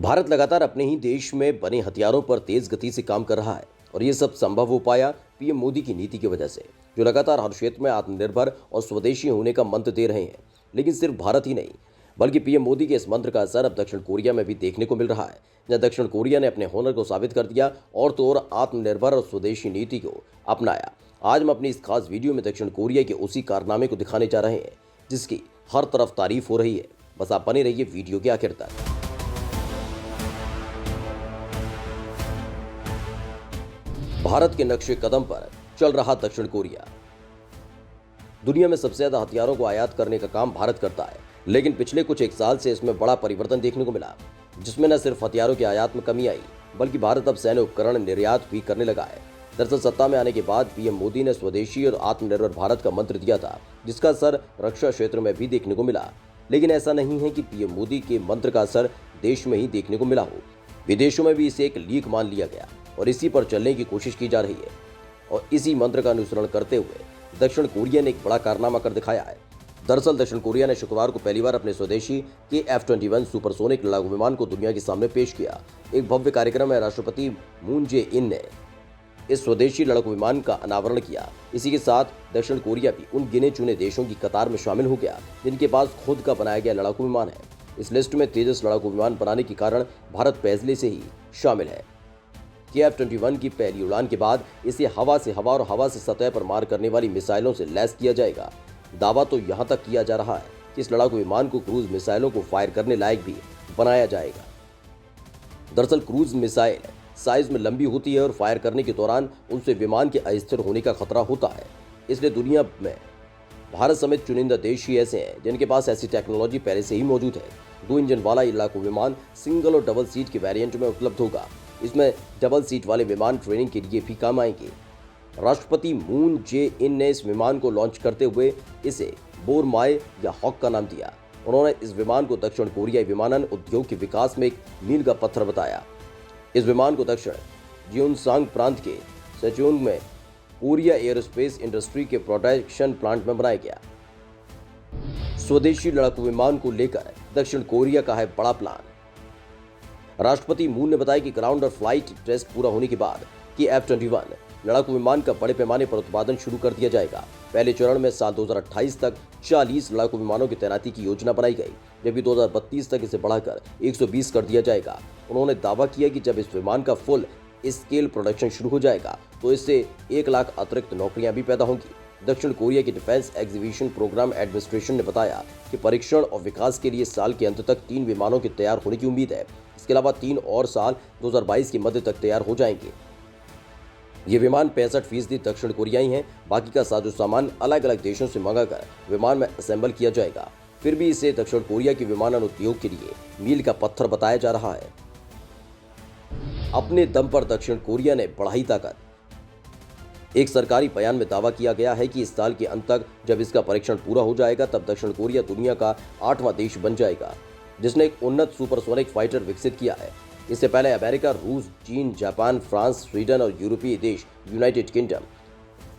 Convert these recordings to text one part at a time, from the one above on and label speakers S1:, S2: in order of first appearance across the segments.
S1: भारत लगातार अपने ही देश में बने हथियारों पर तेज गति से काम कर रहा है और ये सब संभव हो पाया पीएम मोदी की नीति की वजह से, जो लगातार हर क्षेत्र में आत्मनिर्भर और स्वदेशी होने का मंत्र दे रहे हैं। लेकिन सिर्फ भारत ही नहीं, बल्कि पीएम मोदी के इस मंत्र का असर अब दक्षिण कोरिया में भी देखने को मिल रहा है, जहां दक्षिण कोरिया ने अपने हुनर को साबित कर दिया और तो और आत्मनिर्भर और स्वदेशी नीति को अपनाया। आज हम अपनी इस खास वीडियो में दक्षिण कोरिया के उसी कारनामे को दिखाने जा रहे हैं जिसकी हर तरफ तारीफ हो रही है। बस आप बने रहिए वीडियो के आखिर तक। भारत के नक्शे कदम पर चल रहा दक्षिण कोरिया। दुनिया में सबसे ज्यादा हथियारों को आयात करने का काम भारत करता है, लेकिन पिछले कुछ एक साल से इसमें बड़ा परिवर्तन देखने को मिला, जिसमें न सिर्फ हथियारों के आयात में कमी आई, बल्कि भारत अब सैन्य उपकरण निर्यात भी करने लगा है। दरअसल सत्ता में आने के बाद पीएम मोदी ने स्वदेशी और आत्मनिर्भर भारत का मंत्र दिया था, जिसका असर रक्षा क्षेत्र में भी देखने को मिला। लेकिन ऐसा नहीं है कि पीएम मोदी के मंत्र का असर देश में ही देखने को मिला हो, विदेशों में भी इसे एक लीक मान लिया गया और इसी पर चलने की कोशिश की जा रही है। और इसी मंत्र का अनुसरण करते हुए दक्षिण कोरिया ने एक बड़ा कारनामा कर दिखाया है। दरअसल दक्षिण कोरिया ने शुक्रवार को पहली बार अपने स्वदेशी के F-21 सुपरसोनिक लड़ाकू विमान को दुनिया के सामने पेश किया। एक भव्य कार्यक्रम में राष्ट्रपति मून जे इन ने इस स्वदेशी लड़ाकू विमान का अनावरण किया। इसी के साथ दक्षिण कोरिया भी उन गिने चुने देशों की कतार में शामिल हो गया जिनके पास खुद का बनाया गया लड़ाकू विमान है। इस लिस्ट में तेजस लड़ाकू विमान बनाने के कारण भारत पहले से ही शामिल है। F-21 की पहली उड़ान के बाद इसे हवा से हवा और हवा से सतह पर मार करने वाली मिसाइलों से लैस किया जाएगा। दावा तो यहां तक किया जा रहा है कि इस लड़ाकू विमान को क्रूज मिसाइलों को फायर करने लायक भी बनाया जाएगा। दरअसल क्रूज मिसाइल साइज में लंबी होती है और फायर करने के दौरान उनसे विमान के अस्थिर होने का खतरा होता है। इसलिए दुनिया में भारत समेत चुनिंदा देश ही ऐसे हैं जिनके पास ऐसी टेक्नोलॉजी पहले से ही मौजूद है। 2 इंजन वाला ये लड़ाकू विमान सिंगल और डबल सीट के वेरिएंट में उपलब्ध होगा। इसमें डबल सीट वाले विमान ट्रेनिंग के लिए भी काम आएंगे। राष्ट्रपति मून जे इन ने इस विमान को लॉन्च करते हुए इसे बोरमाए या हॉक का नाम दिया। उन्होंने इस विमान को दक्षिण कोरियाई विमानन उद्योग के विकास में एक मील का पत्थर बताया। इस विमान को दक्षिण जियोनसांग प्रांत के सेचुंग में कोरिया एयरोस्पेस इंडस्ट्री के प्रोडक्शन प्लांट में बनाया गया। स्वदेशी लड़ाकू विमान को लेकर दक्षिण कोरिया का है बड़ा प्लान। राष्ट्रपति मून ने बताया कि ग्राउंड और फ्लाइट टेस्ट पूरा होने के बाद कि F-21 लड़ाकू विमान का बड़े पैमाने पर उत्पादन शुरू कर दिया जाएगा। पहले चरण में साल 2028 तक 40 लड़ाकू विमानों की तैनाती की योजना बनाई गई, जबकि 2032 तक इसे बढ़ाकर 120 कर दिया जाएगा। उन्होंने दावा किया कि जब इस विमान का फुल स्केल प्रोडक्शन शुरू हो जाएगा तो इससे 1 लाख अतिरिक्त नौकरियां भी पैदा होंगी। दक्षिण कोरिया के डिफेंस एग्जीबिशन प्रोग्राम एडमिनिस्ट्रेशन ने बताया कि परीक्षण और विकास के लिए साल के अंत तक 3 विमानों के तैयार होने की उम्मीद है। इसके अलावा 3 और साल 2022 के मध्य तक तैयार हो जाएंगे। ये विमान 65% दक्षिण कोरियाई हैं। बाकी का साजो सामान अलग अलग देशों से मंगाकर विमान में असेंबल किया जाएगा। फिर भी इसे दक्षिण कोरिया के विमानन उद्योग के लिए मील का पत्थर बताया जा रहा है। अपने दम पर दक्षिण कोरिया ने बढ़ाई ताकत। एक सरकारी बयान में दावा किया गया है कि इस साल के अंत तक जब इसका परीक्षण पूरा हो जाएगा तब दक्षिण कोरिया दुनिया का 8वां देश बन जाएगा जिसने एक उन्नत सुपरसोनिक फाइटर विकसित किया है। इससे पहले अमेरिका, रूस, चीन, जापान, फ्रांस, स्वीडन और यूरोपीय देश यूनाइटेड किंगडम,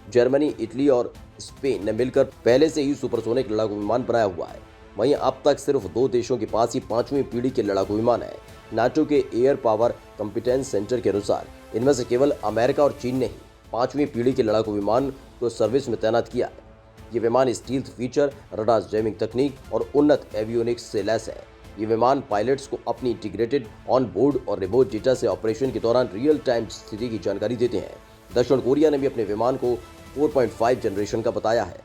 S1: जर्मनी, इटली और स्पेन ने मिलकर पहले से ही सुपरसोनिक लड़ाकू विमान बनाया हुआ है। वहीं अब तक सिर्फ 2 देशों के पास ही 5वीं पीढ़ी के लड़ाकू विमान है। नाटो के एयर पावर कॉम्पिटेंस सेंटर के अनुसार इनमें से केवल अमेरिका और चीन ने ही 5वीं पीढ़ी के लड़ाकू विमान को सर्विस में तैनात किया है। ये विमान स्टील्थ फीचर, रडार जैमिंग तकनीक और उन्नत एवियोनिक्स से लैस है। ये विमान पायलट्स को अपनी इंटीग्रेटेड ऑन बोर्ड और रिमोट डेटा से ऑपरेशन के दौरान रियल टाइम स्थिति की जानकारी देते हैं। दक्षिण कोरिया ने भी अपने विमान को 4.5 जनरेशन का बताया है।